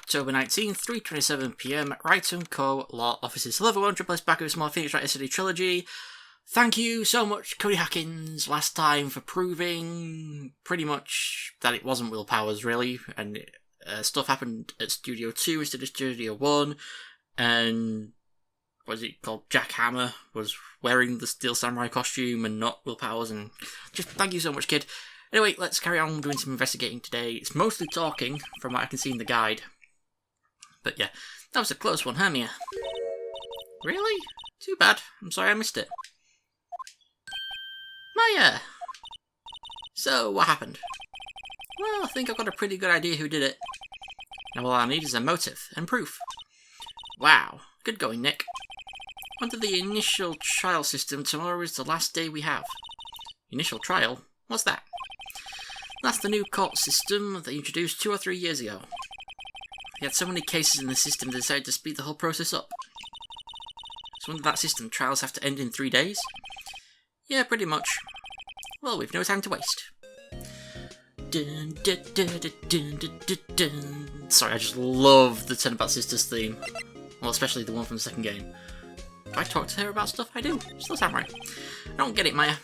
October 19th, 3:27 PM at Wright & Co. Law Offices. Hello everyone, Triple S back with small Phoenix Wright yesterday Trilogy. Thank you so much, Cody Hackins, last time for proving pretty much that it wasn't willpowers, really, and stuff happened at Studio 2 instead of Studio 1, and what is it called? Jack Hammer was wearing the Steel Samurai costume and not willpowers, and just thank you so much, kid. Anyway, let's carry on doing some investigating today. It's mostly talking, from what I can see in the guide. But yeah, that was a close one, huh, Mia? Really? Too bad. I'm sorry I missed it. Maya! So, what happened? Well, I think I've got a pretty good idea who did it. Now all I need is a motive and proof. Wow, good going, Nick. Under the initial trial system, tomorrow is the last day we have. Initial trial? What's that? That's the new court system they introduced 2 or 3 years ago. They had so many cases in the system they decided to speed the whole process up. So under that system, trials have to end in 3 days? Yeah, pretty much. Well, we've no time to waste. Dun, dun, dun, dun, dun, dun, dun. Sorry, I just love the Ten About Sisters theme. Well, especially the one from the second game. Do I talk to her about stuff? I do. Still Samurai. I don't get it, Maya.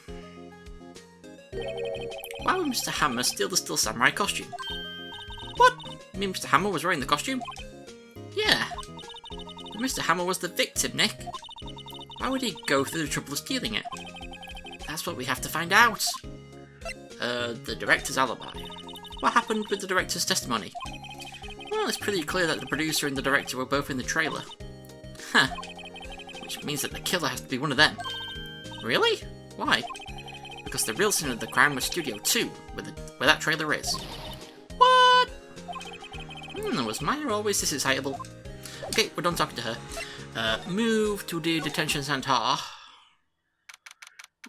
Why would Mr. Hammer steal the Steel Samurai costume? What? You mean Mr. Hammer was wearing the costume? Yeah. But Mr. Hammer was the victim, Nick. Why would he go through the trouble of stealing it? That's what we have to find out. The director's alibi. What happened with the director's testimony? Well, it's pretty clear that the producer and the director were both in the trailer. Huh. Which means that the killer has to be one of them. Really? Why? Because the real scene of the crime was Studio 2, where that trailer is. What? Was Maya always this excitable? Okay, we're done talking to her. Move to the detention center.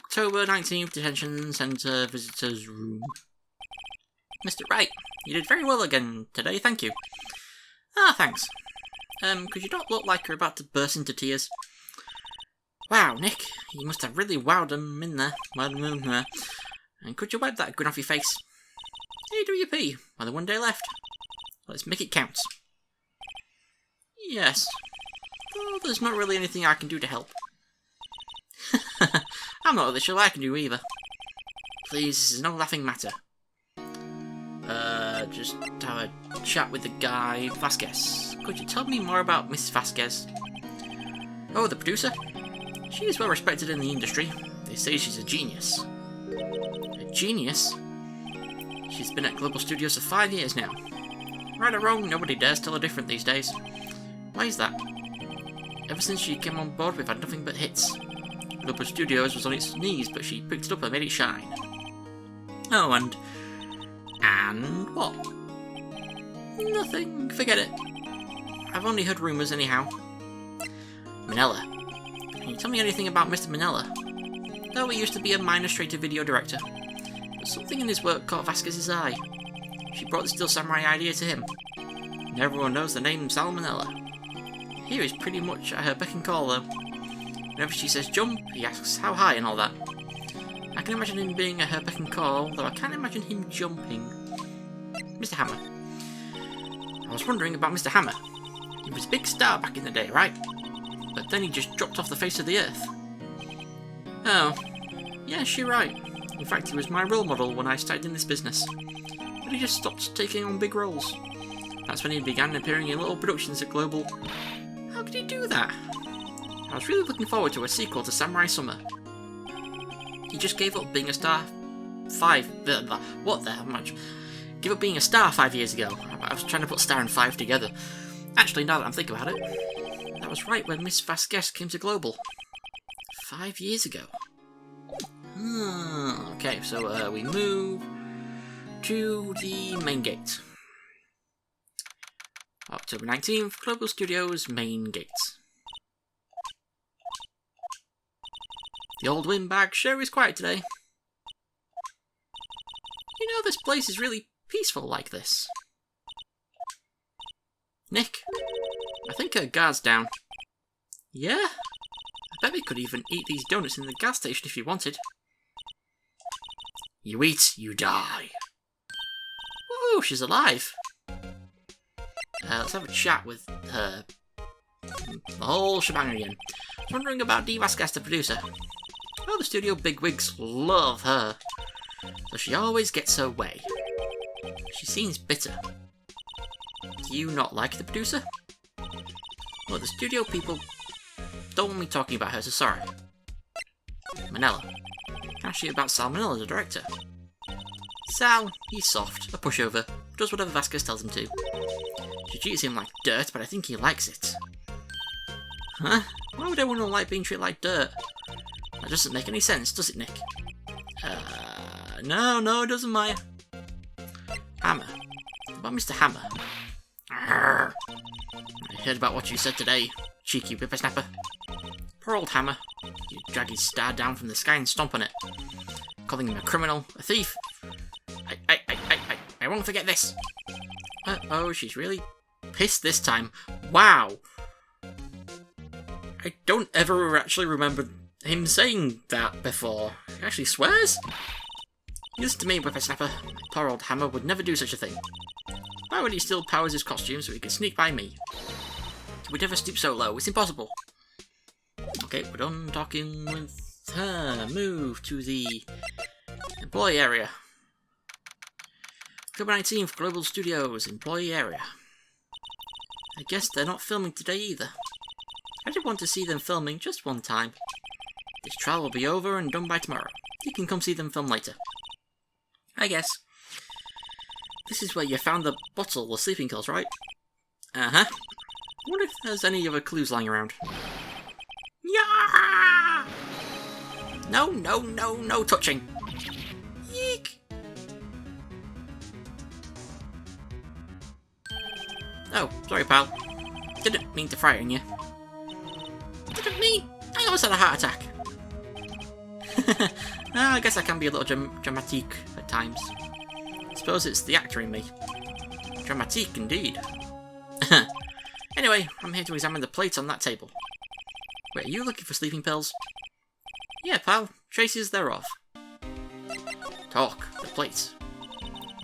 October 19th, detention center visitors room. Mr. Wright, you did very well again today, thank you. Ah, thanks. Could you not look like you're about to burst into tears? Wow, Nick, you must have really wowed them in there. And could you wipe that grin off your face? Hey, do your pee. Only 1 day left. Let's make it count. Yes. Well, there's not really anything I can do to help. I'm not really sure what I can do either. Please, this is no laughing matter. Just have a chat with the guy, Vasquez. Could you tell me more about Miss Vasquez? Oh, the producer? She is well respected in the industry. They say she's a genius. A genius? She's been at Global Studios for 5 years now. Right or wrong, nobody dares tell her different these days. Why is that? Ever since she came on board, we've had nothing but hits. Global Studios was on its knees, but she picked it up and made it shine. Oh, and what? Nothing, forget it. I've only heard rumours anyhow. Minella. Can you tell me anything about Mr. Minella? Though he used to be a minor straight-to-video director, but something in his work caught Vasquez's eye. She brought the Steel Samurai idea to him, and everyone knows the name Sal Minella. Here is pretty much at her beck and call, though. Whenever she says jump, he asks how high and all that. I can imagine him being at her beck and call, though I can't imagine him jumping. Mr. Hammer. I was wondering about Mr. Hammer. He was a big star back in the day, right? But then he just dropped off the face of the earth. Oh. Yes, you're right. In fact, he was my role model when I started in this business. But he just stopped taking on big roles. That's when he began appearing in little productions at Global. How could he do that? I was really looking forward to a sequel to Samurai Summer. He just gave up being a star Give up being a star 5 years ago. I was trying to put star and 5 together. Actually, now that I'm thinking about it, that was right when Miss Vasquez came to Global. 5 years ago. Okay, so we move to the main gate. October 19th, Global Studios main gate. The old windbag sure is quiet today. You know, this place is really peaceful like this. Nick, I think her guard's down. Yeah? I bet we could even eat these donuts in the gas station if you wanted. You eat, you die. Woohoo, she's alive. Let's have a chat with her. The whole shebang again. I was wondering about Dee Vasquez, the producer. Oh, the studio bigwigs love her. So she always gets her way. She seems bitter. Do you not like the producer? Well, the studio people don't want me talking about her, so sorry. Manella. Can I ask you about Sal Manella, the director? Sal, he's soft, a pushover, does whatever Vasquez tells him to. She treats him like dirt, but I think he likes it. Huh? Why would anyone like being treated like dirt? That doesn't make any sense, does it, Nick? No, it doesn't, Maya. Hammer. About Mr. Hammer. Arrgh. I heard about what you said today, cheeky whippersnapper. Poor old Hammer. You drag his star down from the sky and stomp on it. Calling him a criminal, a thief. I won't forget this. Uh-oh, she's really pissed this time. Wow. I don't ever actually remember him saying that before. He actually swears? Listen to me, whippersnapper. Poor old Hammer would never do such a thing. Why would he still powers his costume so he could sneak by me? He would never stoop so low. It's impossible. Okay, we're done talking with her. Move to the employee area. October 19th, Global Studios, employee area. I guess they're not filming today either. I did want to see them filming just one time. This trial will be over and done by tomorrow. You can come see them film later. I guess. This is where you found the bottle of sleeping pills, right? Uh-huh. I wonder if there's any other clues lying around. Yeah! No touching. Yeek! Oh, sorry, pal. Didn't mean to frighten you. Didn't mean. I almost had a heart attack. I guess I can be a little dramatique at times. I suppose it's the actor in me. Dramatique, indeed. Anyway, I'm here to examine the plates on that table. Wait, are you looking for sleeping pills? Yeah, pal. Traces thereof. Talk. The plates.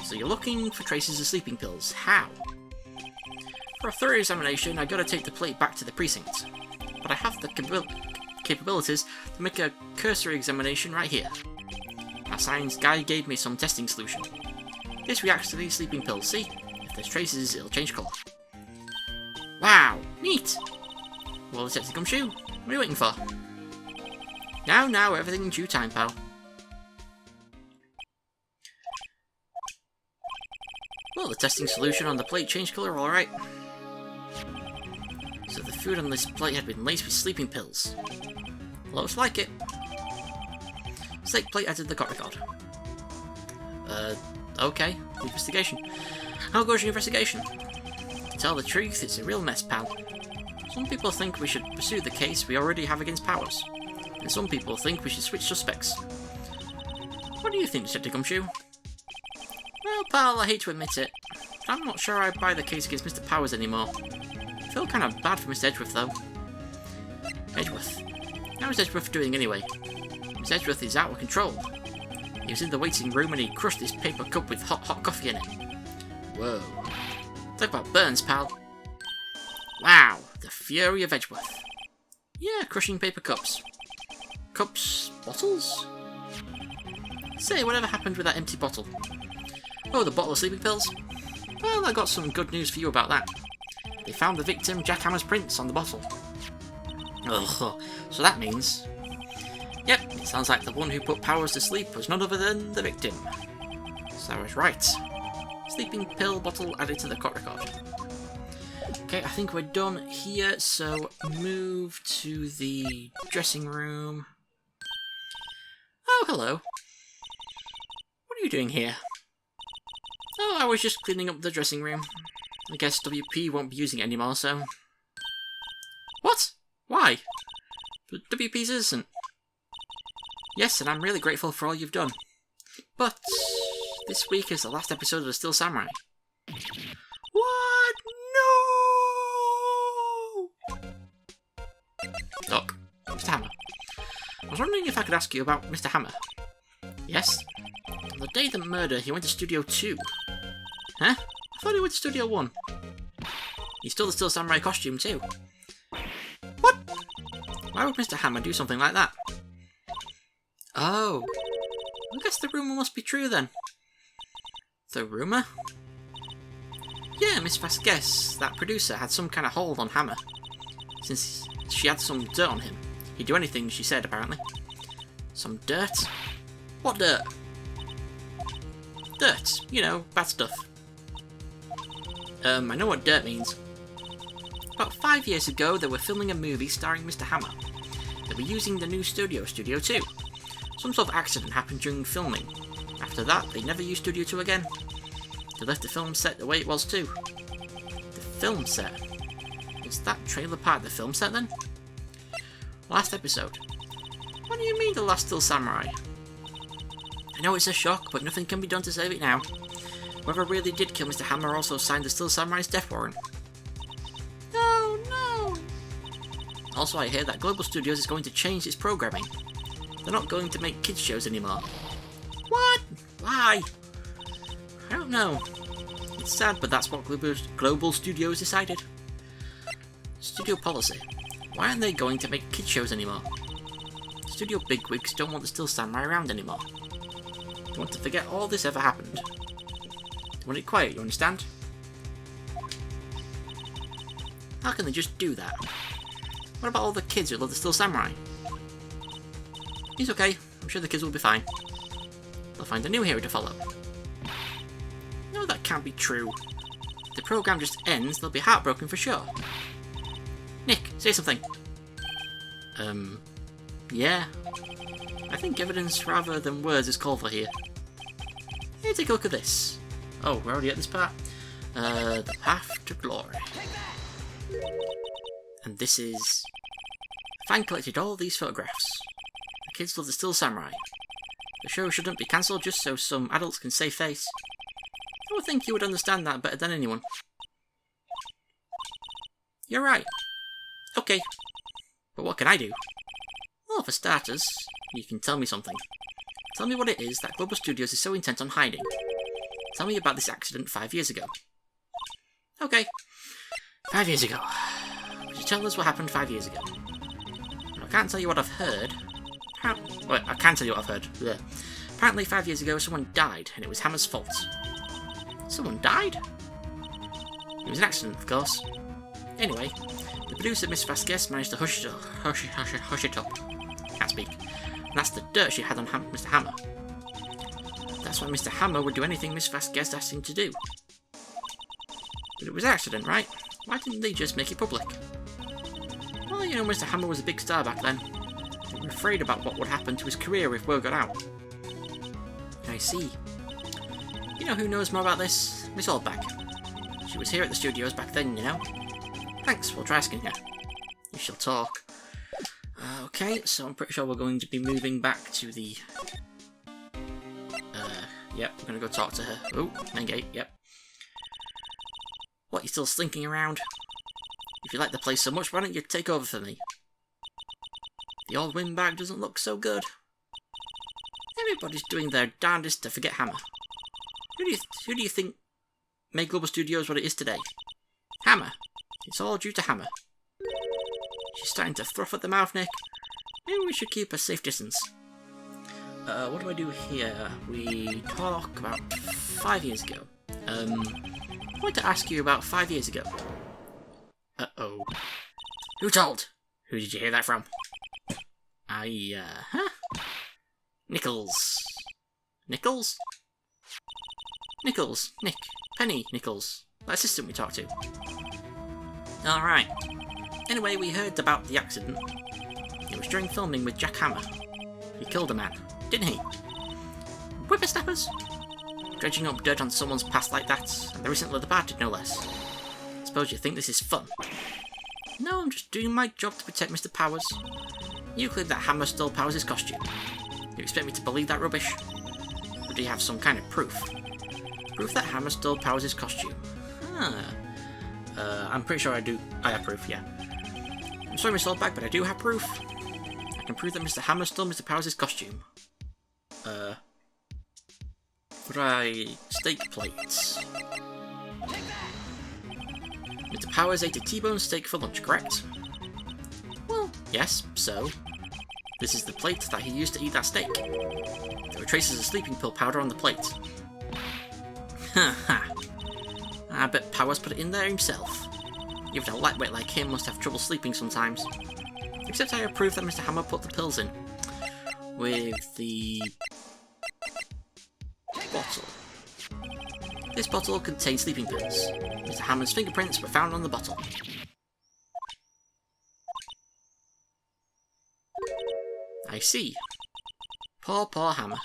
So you're looking for traces of sleeping pills. How? For a thorough examination, I gotta take the plate back to the precinct. But I have the capabilities to make a cursory examination right here. Our science guy gave me some testing solution. This reacts to these sleeping pills, see? If there's traces, it'll change colour. Wow, neat! Well, Detective Gumshoe, what are you waiting for? Now, everything in due time, pal. Well, the testing solution on the plate changed colour, alright. So the food on this plate had been laced with sleeping pills. Looks like it. Steak plate added to the court record. Okay. Investigation. How goes your investigation? To tell the truth, it's a real mess, pal. Some people think we should pursue the case we already have against Powers. And some people think we should switch suspects. What do you think, Detective Gumshoe? Well, pal, I hate to admit it, but I'm not sure I buy the case against Mr. Powers anymore. I feel kind of bad for Mr. Edgeworth, though. Edgeworth. How's Edgeworth doing anyway? Mr. Edgeworth is out of control. He was in the waiting room and he crushed this paper cup with hot coffee in it. Whoa. Talk about burns, pal. Wow, the fury of Edgeworth. Yeah, crushing paper cups. Cups? Bottles? Say, whatever happened with that empty bottle? Oh, the bottle of sleeping pills? Well, I got some good news for you about that. They found the victim Jack Hammer's prints on the bottle. Ugh, so that means... Yep, it sounds like the one who put Powers to sleep was none other than the victim. So I was right. Sleeping pill bottle added to the court record. Okay, I think we're done here, so move to the dressing room. Oh, hello. What are you doing here? Oh, I was just cleaning up the dressing room. I guess WP won't be using it anymore, so... What? Why? But WP's isn't. Yes, and I'm really grateful for all you've done. But this week is the last episode of Still Samurai. What? No! Doc, Mr. Hammer. I was wondering if I could ask you about Mr. Hammer. Yes? On the day of the murder, he went to Studio 2. Huh? I thought he went to Studio 1. He stole the Steel Samurai costume too. What? Why would Mr. Hammer do something like that? Oh. I guess the rumour must be true then. The rumour? Yeah, Miss Vasquez, that producer, had some kind of hold on Hammer. Since she had some dirt on him. He'd do anything she said, apparently. Some dirt? What dirt? Dirt. You know, bad stuff. I know what dirt means. About 5 years ago, they were filming a movie starring Mr. Hammer. They were using the new Studio 2. Some sort of accident happened during filming. After that, they never used Studio 2 again. They left the film set the way it was too. The film set? Was that trailer part of the film set then? Last episode. What do you mean the last Steel Samurai? I know it's a shock, but nothing can be done to save it now. Whoever really did kill Mr. Hammer also signed the Steel Samurai's death warrant. No! Also, I hear that Global Studios is going to change its programming. They're not going to make kids shows anymore. What? Why? I don't know. It's sad, but that's what Global Studios decided. Studio policy. Why aren't they going to make kids shows anymore? Studio bigwigs don't want the Steel Samurai around anymore. They want to forget all this ever happened. They want it quiet, you understand? How can they just do that? What about all the kids who love the Steel Samurai? He's okay. I'm sure the kids will be fine. They'll find a new hero to follow. No, that can't be true. If the program just ends, they'll be heartbroken for sure. Nick, say something. Yeah. I think evidence rather than words is called for here. Hey, take a look at this. Oh, we're already at this part. The Path to Glory. And this is... A fan collected all these photographs. The kids love the Steel Samurai. The show shouldn't be cancelled just so some adults can save face. I would think you would understand that better than anyone. You're right. Okay. But what can I do? Well, for starters, you can tell me something. Tell me what it is that Global Studios is so intent on hiding. Tell me about this accident 5 years ago. Okay. 5 years ago. Could you tell us what happened 5 years ago? I can't tell you what I've heard. Wait, I can tell you what I've heard. Blech. Apparently 5 years ago someone died, and it was Hammer's fault. Someone died? It was an accident, of course. Anyway, the producer, Miss Vasquez, managed to hush it up. Can't speak. And that's the dirt she had on Mr. Hammer. That's why Mr. Hammer would do anything Miss Vasquez asked him to do. But it was an accident, right? Why didn't they just make it public? Well, you know, Mr. Hammer was a big star back then. They were afraid about what would happen to his career if word got out. I see. You know who knows more about this? Miss Oldback. She was here at the studios back then, you know. Thanks, we'll try asking her. We shall talk. Okay, so I'm pretty sure we're going to be moving back to the... Yep, we're going to go talk to her. Oh, main gate, yep. What, you still slinking around? If you like the place so much, why don't you take over for me? The old windbag doesn't look so good. Everybody's doing their darndest to forget Hammer. Who do you think made Global Studios what it is today? Hammer. It's all due to Hammer. She's starting to froth at the mouth, Nick. Maybe we should keep a safe distance. What do I do here? We talk about 5 years ago. I want to ask you about 5 years ago. Uh-oh. Who told? Who did you hear that from? Huh? Nichols. Nichols? Nichols. Nick. Penny Nichols. That assistant we talked to. Alright. Anyway, we heard about the accident. It was during filming with Jack Hammer. He killed a man, didn't he? Whippersnappers? Dredging up dirt on someone's past like that, and the recently departed no less. Suppose you think this is fun. No, I'm just doing my job to protect Mr. Powers. You claim that Hammer stole Powers' costume. You expect me to believe that rubbish? Or do you have some kind of proof? Proof that Hammer stole Powers' costume. I'm pretty sure I do. I have proof, yeah. I'm sorry, Miss Oldback, but I do have proof. I can prove that Mr. Hammer stole Mr. Powers' costume. Right, steak plates. Mr. Powers ate a T-bone steak for lunch, correct? Well, yes, so. This is the plate that he used to eat that steak. There were traces of sleeping pill powder on the plate. Ha. I bet Powers put it in there himself. Even a lightweight like him must have trouble sleeping sometimes. Except I approve that Mr. Hammer put the pills in. With the bottle. This bottle contains sleeping pills. Mr. Hammer's fingerprints were found on the bottle. I see. Poor Hammer.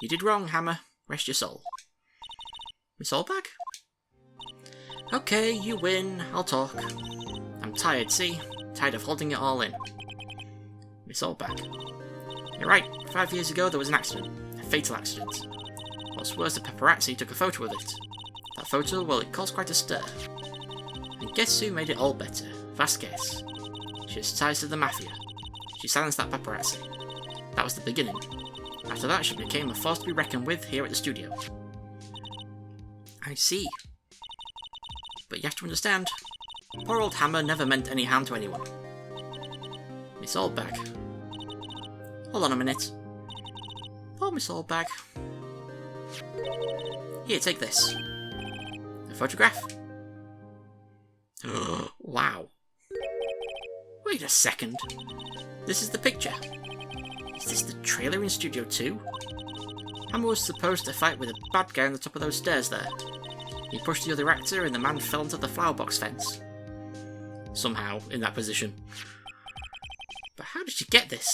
You did wrong, Hammer. Rest your soul. Miss Allbag? Okay, you win. I'll talk. I'm tired, see? Tired of holding it all in. Miss Allbag. You're right. 5 years ago there was an accident. A fatal accident. What's worse, the paparazzi took a photo of it. That photo, well, it caused quite a stir. And guess who made it all better? Vasquez. She has ties to the mafia. She silenced that paparazzi. That was the beginning. After that, she became a force to be reckoned with here at the studio. I see. But you have to understand, poor old Hammer never meant any harm to anyone. Miss Allbag. Hold on a minute. Poor Miss Allbag. Here, take this. A photograph? Wow. Wait a second. This is the picture. Is this the trailer in Studio 2? Hammer was supposed to fight with a bad guy on the top of those stairs there. He pushed the other actor and the man fell into the flower box fence. Somehow, in that position. But how did she get this?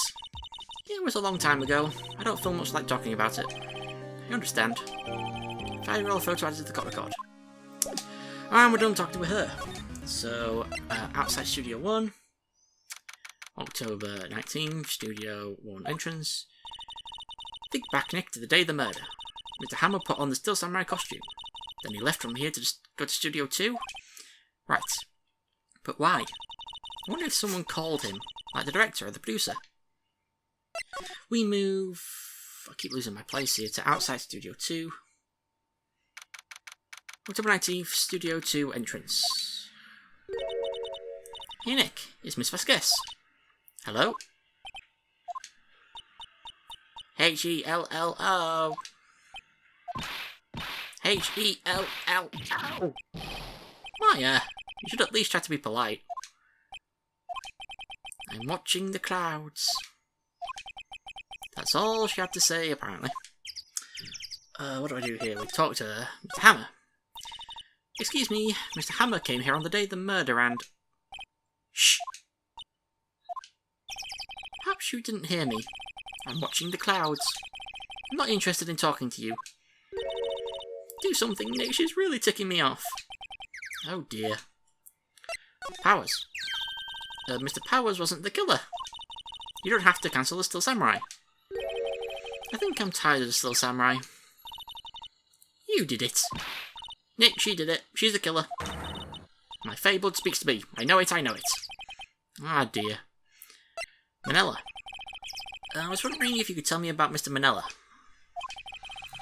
It was a long time ago. I don't feel much like talking about it. I understand. 5-year-old photo added to the cut record. And we're done talking with her. So, outside Studio 1. October 19th, Studio 1 entrance. Think back, Nick, to the day of the murder. Mr. Hammer put on the Still Samurai costume. Then he left from here to just go to Studio 2? Right. But why? I wonder if someone called him, like the director or the producer. We move... I keep losing my place here, to outside Studio 2. October 19th, Studio 2 entrance. Hey Nick, it's Miss Vasquez. Hello? H-E-L-L-O. H-E-L-L-O. Maya, you should at least try to be polite. I'm watching the clouds. That's all she had to say, apparently. What do I do here? We talk to Mr. Hammer. Excuse me, Mr. Hammer came here on the day of the murder and... Shh! Perhaps you didn't hear me. I'm watching the clouds. I'm not interested in talking to you. Do something, Nick. She's really ticking me off. Oh dear. Powers. Mr. Powers wasn't the killer. You don't have to cancel the Still Samurai. I think I'm tired of the Still Samurai. You did it. Nick, she did it. She's the killer. My fey blood speaks to me. I know it, I know it. Ah dear. Manella. I was wondering if you could tell me about Mr. Manella.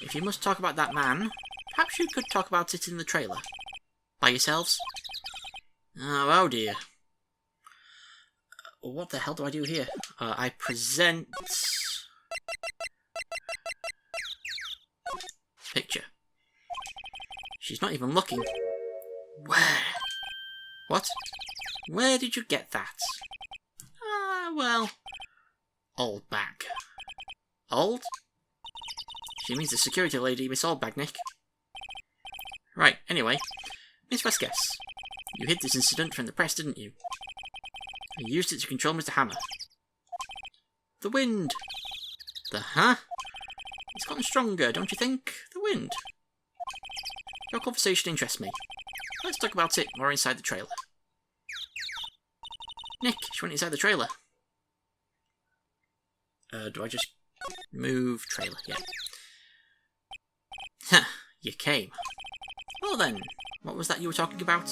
If you must talk about that man, perhaps you could talk about it in the trailer. By yourselves? Oh dear. What the hell do I do here? I present... Picture. She's not even looking. Where? What? Where did you get that? Well... Old bag. Old? She means the security lady, Miss Oldbag, Nick. Right, anyway. Miss Vasquez, you hid this incident from the press, didn't you? You used it to control Mr. Hammer. The wind. The huh? It's gotten stronger, don't you think? The wind. Your conversation interests me. Let's talk about it more inside the trailer. Nick, she went inside the trailer. Do I just move trailer? Yeah. Huh, you came. Well then, what was that you were talking about?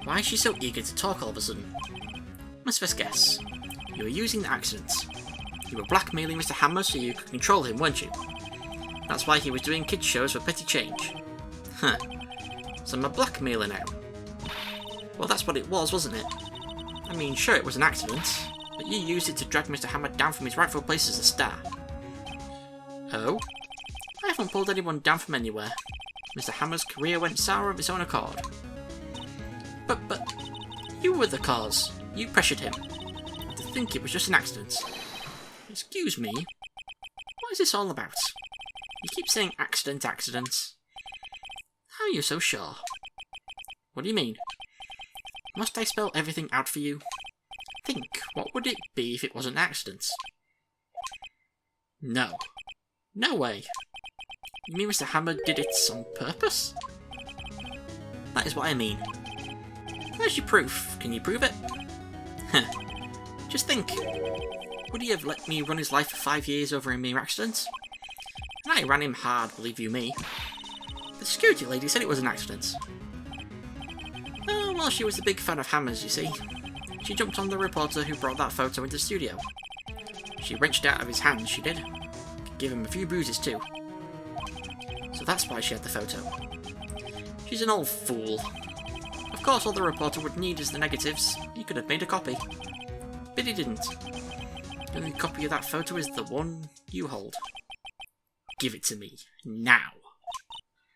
Why is she so eager to talk all of a sudden? Miss Vasquez, you were using the accident. You were blackmailing Mr. Hammer so you could control him, weren't you? That's why he was doing kids shows for petty change. Huh. So I'm a blackmailer now. Well, that's what it was, wasn't it? I mean, sure, it was an accident, but you used it to drag Mr. Hammer down from his rightful place as a star. Oh? I haven't pulled anyone down from anywhere. Mr. Hammer's career went sour of its own accord. But, you were the cause. You pressured him. And to think it was just an accident. Excuse me? What is this all about? You keep saying accident. How are you so sure? What do you mean? Must I spell everything out for you? Think, what would it be if it was an accident? No. No way. You mean Mr. Hammer did it on purpose? That is what I mean. Where's your proof? Can you prove it? Just think. Would he have let me run his life for 5 years over a mere accident? And I ran him hard, believe you me. The security lady said it was an accident. Oh, well, she was a big fan of Hammer's, you see. She jumped on the reporter who brought that photo into the studio. She wrenched it out of his hands, she did. Gave him a few bruises too. So that's why she had the photo. She's an old fool. Of course, all the reporter would need is the negatives. He could have made a copy. But he didn't. The only copy of that photo is the one you hold. Give it to me. Now.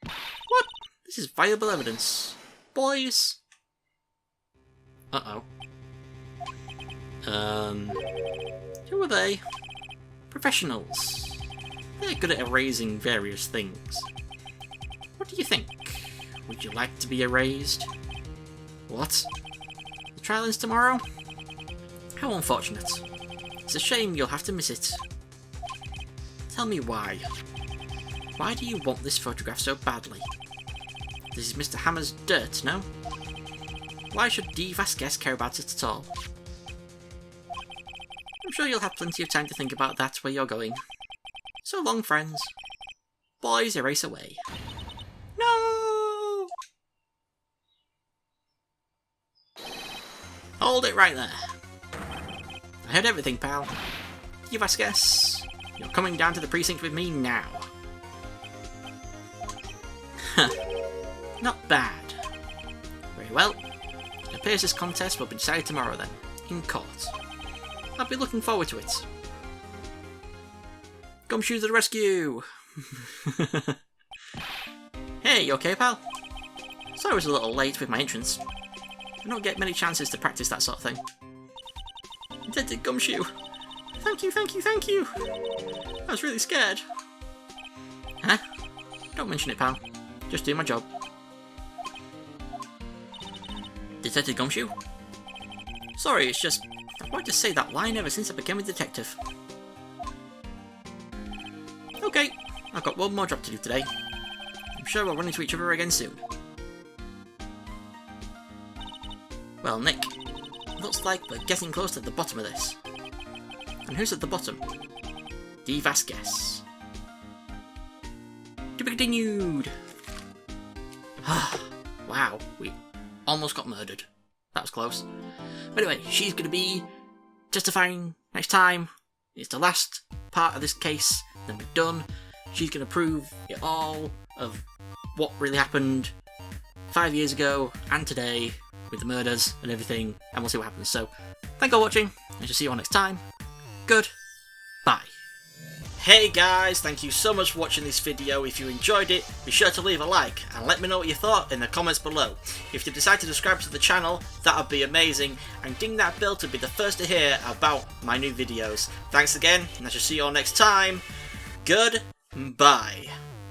What? This is viable evidence. Boys. Uh-oh. Who are they? Professionals. They're good at erasing various things. What do you think? Would you like to be erased? What? The trial is tomorrow? How unfortunate. It's a shame you'll have to miss it. Tell me why. Why do you want this photograph so badly? This is Mr. Hammer's dirt, no? Why should D. Vasquez care about it at all? I'm sure you'll have plenty of time to think about that where you're going. So long, friends. Boys, erase away. No! Hold it right there. I heard everything, pal. D. Vasquez, you're coming down to the precinct with me now. Not bad. Very well. It appears this contest will be decided tomorrow then, in court. I'll be looking forward to it. Gumshoe to the rescue! Hey, you okay, pal? Sorry I was a little late with my entrance. I don't get many chances to practice that sort of thing. Detective Gumshoe! Thank you! I was really scared. Huh? Don't mention it, pal. Just do my job. Detective Gumshoe? Sorry, it's just... I've wanted to say that line ever since I became a detective. Okay, I've got one more job to do today. I'm sure we'll run into each other again soon. Well, Nick, looks like we're getting close to the bottom of this. And who's at the bottom? D. Vasquez. To be continued! Wow, we almost got murdered. That was close. But anyway, she's going to be testifying next time. It's the last part of this case, then we're done. She's going to prove it all of what really happened 5 years ago and today with the murders and everything, and we'll see what happens. So, thank you for watching. I shall see you all next time. Good. Bye. Hey guys, thank you so much for watching this video. If you enjoyed it, be sure to leave a like and let me know what you thought in the comments below. If you decide to subscribe to the channel, that would be amazing, and ding that bell to be the first to hear about my new videos. Thanks again, and I shall see you all next time. Goodbye.